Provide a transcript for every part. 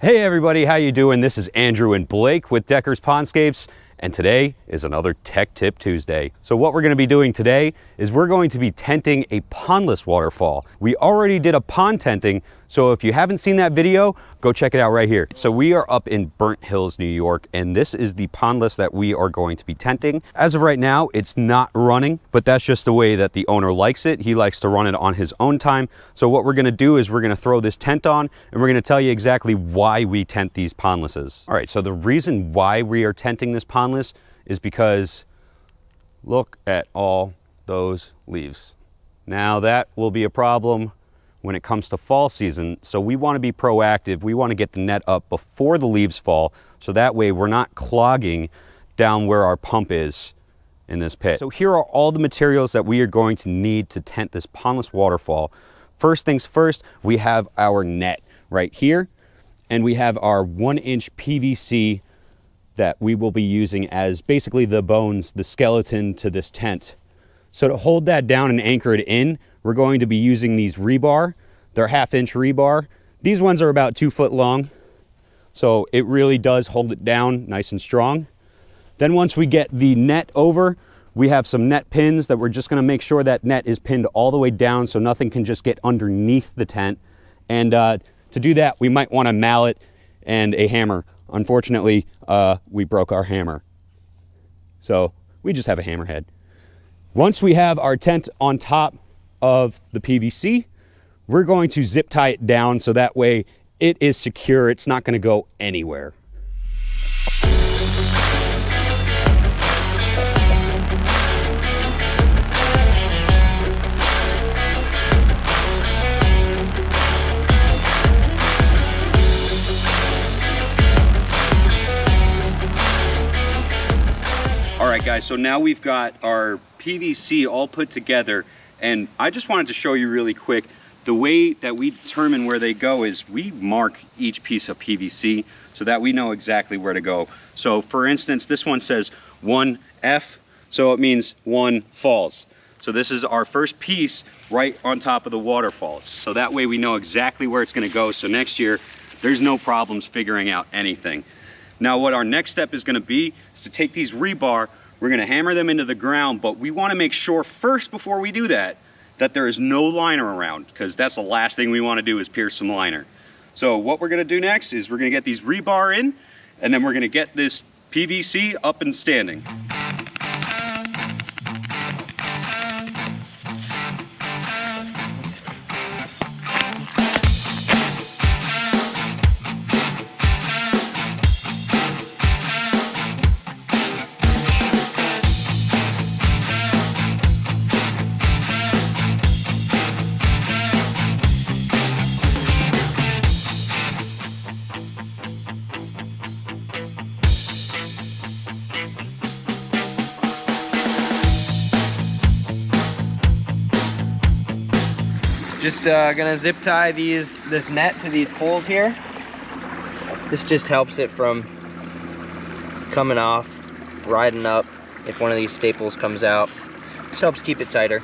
Hey everybody, how you doing? This is Andrew and Blake with Decker's Pondscapes, and today is another Tech Tip Tuesday. So what we're going to be doing today is we're going to be tenting a pondless waterfall. We already did a pond tenting, so if you haven't seen that video, go check it out right here. So we are up in Burnt Hills, New York, and this is the pondless that we are going to be tenting. As of right now, it's not running, but that's just the way that the owner likes it. He likes to run it on his own time. So what we're going to do is we're going to throw this tent on, and we're going to tell you exactly why we tent these pondlesses. All right, so the reason why we are tenting this pondless is because look at all those leaves. Now that will be a problem when it comes to fall season, so we want to be proactive. We want to get the net up before the leaves fall, so that way we're not clogging down where our pump is in this pit. So here are all the materials that we are going to need to tent this pondless waterfall. First things first, we have our net right here, and we have our 1-inch PVC that we will be using as basically the bones, the skeleton to this tent. So to hold that down and anchor it in, we're going to be using these rebar. They're 1/2-inch rebar. These ones are about 2 foot long, so it really does hold it down nice and strong. Then once we get the net over, we have some net pins that we're just gonna make sure that net is pinned all the way down so nothing can just get underneath the tent. And to do that, we might want a mallet and a hammer. Unfortunately, we broke our hammer, so we just have a hammerhead. Once we have our tent on top of the PVC, we're going to zip tie it down so that way it is secure. It's not going to go anywhere. All right guys, so now we've got our PVC all put together, and I just wanted to show you really quick, the way that we determine where they go is we mark each piece of PVC so that we know exactly where to go. So for instance, this one says 1F, so it means 1 falls. So this is our first piece right on top of the waterfalls. So that way we know exactly where it's gonna go, so next year there's no problems figuring out anything. Now what our next step is gonna be is to take these rebar, we're gonna hammer them into the ground, but we wanna make sure first before we do that, that there is no liner around, because that's the last thing we wanna do is pierce some liner. So what we're gonna do next is we're gonna get these rebar in, and then we're gonna get this PVC up and standing. Just gonna zip tie this net to these poles here. This just helps it from coming off, riding up if one of these staples comes out. This helps keep it tighter.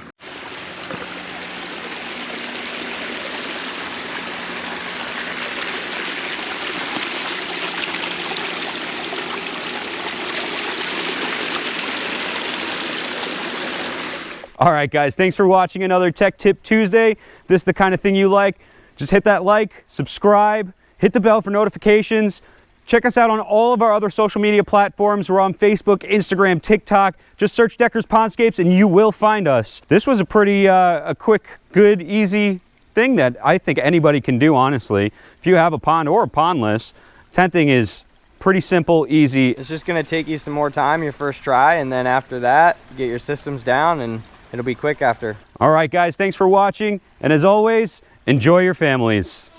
All right guys, thanks for watching another Tech Tip Tuesday. If this is the kind of thing you like, just hit that like, subscribe, hit the bell for notifications. Check us out on all of our other social media platforms. We're on Facebook, Instagram, TikTok. Just search Decker's Pondscapes and you will find us. This was a pretty a quick, good, easy thing that I think anybody can do, honestly. If you have a pond or a pondless, tenting is pretty simple, easy. It's just gonna take you some more time your first try, and then after that, get your systems down and it'll be quick after. All right guys, thanks for watching, and as always, enjoy your families.